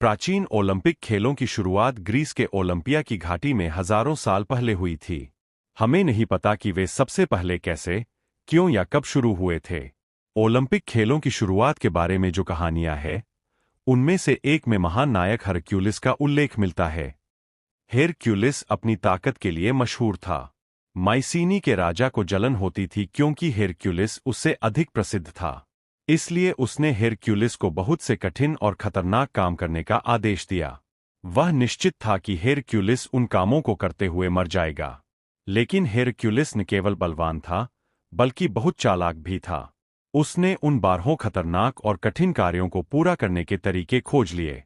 प्राचीन ओलंपिक खेलों की शुरुआत ग्रीस के ओलंपिया की घाटी में हजारों साल पहले हुई थी। हमें नहीं पता कि वे सबसे पहले कैसे, क्यों या कब शुरू हुए थे। ओलंपिक खेलों की शुरुआत के बारे में जो कहानियां हैं, उनमें से एक में महान नायक हरक्यूलिस का उल्लेख मिलता है। हेरक्यूलिस अपनी ताकत के लिए मशहूर था। माइसीनी के राजा को जलन होती थी क्योंकि हेरक्यूलिस उससे अधिक प्रसिद्ध था। इसलिए उसने हेरक्यूलिस को बहुत से कठिन और खतरनाक काम करने का आदेश दिया। वह निश्चित था कि हेरक्यूलिस उन कामों को करते हुए मर जाएगा। लेकिन हेरक्यूलिस न केवल बलवान था, बल्कि बहुत चालाक भी था। उसने उन 12 खतरनाक और कठिन कार्यों को पूरा करने के तरीके खोज लिए।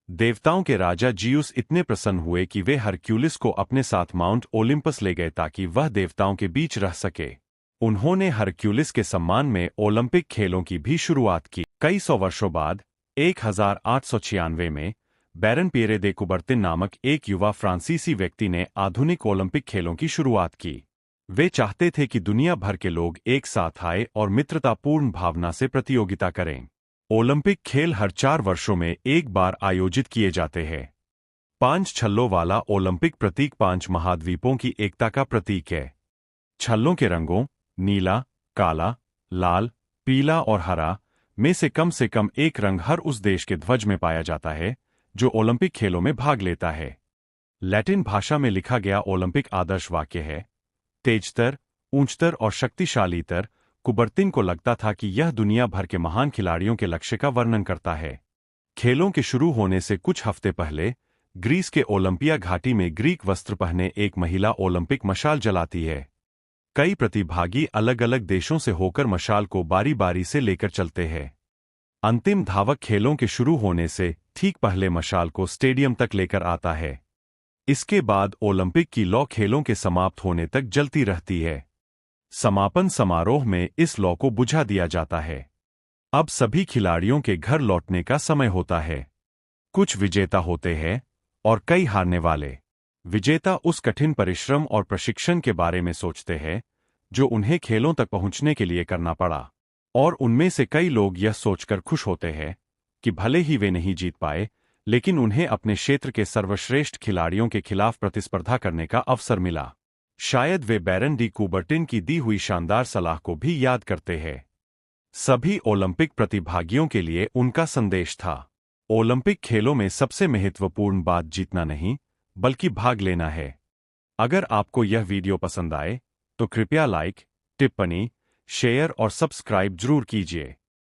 देवताओं के राजा जियुस इतने प्रसन्न हुए कि वे हरक्यूलिस को अपने साथ माउंट ओलिम्पस ले गए ताकि वह देवताओं के बीच रह सके। उन्होंने हरक्यूलिस के सम्मान में ओलंपिक खेलों की भी शुरुआत की। कई सौ वर्षों बाद 1896 में बैरन पियरे दे कुबर्तिन नामक एक युवा फ्रांसीसी व्यक्ति ने आधुनिक ओलंपिक खेलों की शुरुआत की। वे चाहते थे कि दुनिया भर के लोग एक साथ आए और मित्रतापूर्ण भावना से प्रतियोगिता करें। ओलंपिक खेल हर 4 वर्षों में एक बार आयोजित किए जाते हैं। 5 छल्लों वाला ओलंपिक प्रतीक 5 महाद्वीपों की एकता का प्रतीक है। छल्लों के रंगों नीला, काला, लाल, पीला और हरा में से कम एक रंग हर उस देश के ध्वज में पाया जाता है जो ओलंपिक खेलों में भाग लेता है। लैटिन भाषा में लिखा गया ओलंपिक आदर्श वाक्य है, तेजतर, ऊंचतर और शक्तिशालीतर। कुबर्तिन को लगता था कि यह दुनिया भर के महान खिलाड़ियों के लक्ष्य का वर्णन करता है। खेलों के शुरू होने से कुछ हफ्ते पहले ग्रीस के ओलंपिया घाटी में ग्रीक वस्त्र पहने एक महिला ओलंपिक मशाल जलाती है। कई प्रतिभागी अलग अलग देशों से होकर मशाल को बारी बारी से लेकर चलते हैं। अंतिम धावक खेलों के शुरू होने से ठीक पहले मशाल को स्टेडियम तक लेकर आता है। इसके बाद ओलंपिक की लौ खेलों के समाप्त होने तक जलती रहती है। समापन समारोह में इस लौ को बुझा दिया जाता है। अब सभी खिलाड़ियों के घर लौटने का समय होता है। कुछ विजेता होते हैं और कई हारने वाले। विजेता उस कठिन परिश्रम और प्रशिक्षण के बारे में सोचते हैं जो उन्हें खेलों तक पहुंचने के लिए करना पड़ा, और उनमें से कई लोग यह सोचकर खुश होते हैं कि भले ही वे नहीं जीत पाए, लेकिन उन्हें अपने क्षेत्र के सर्वश्रेष्ठ खिलाड़ियों के खिलाफ प्रतिस्पर्धा करने का अवसर मिला। शायद वे बैरन डी कुबर्टिन की दी हुई शानदार सलाह को भी याद करते हैं। सभी ओलंपिक प्रतिभागियों के लिए उनका संदेश था, ओलंपिक खेलों में सबसे महत्वपूर्ण बात जीतना नहीं, बल्कि भाग लेना है। अगर आपको यह वीडियो पसंद आए तो कृपया लाइक, टिप्पणी, शेयर और सब्सक्राइब जरूर कीजिए।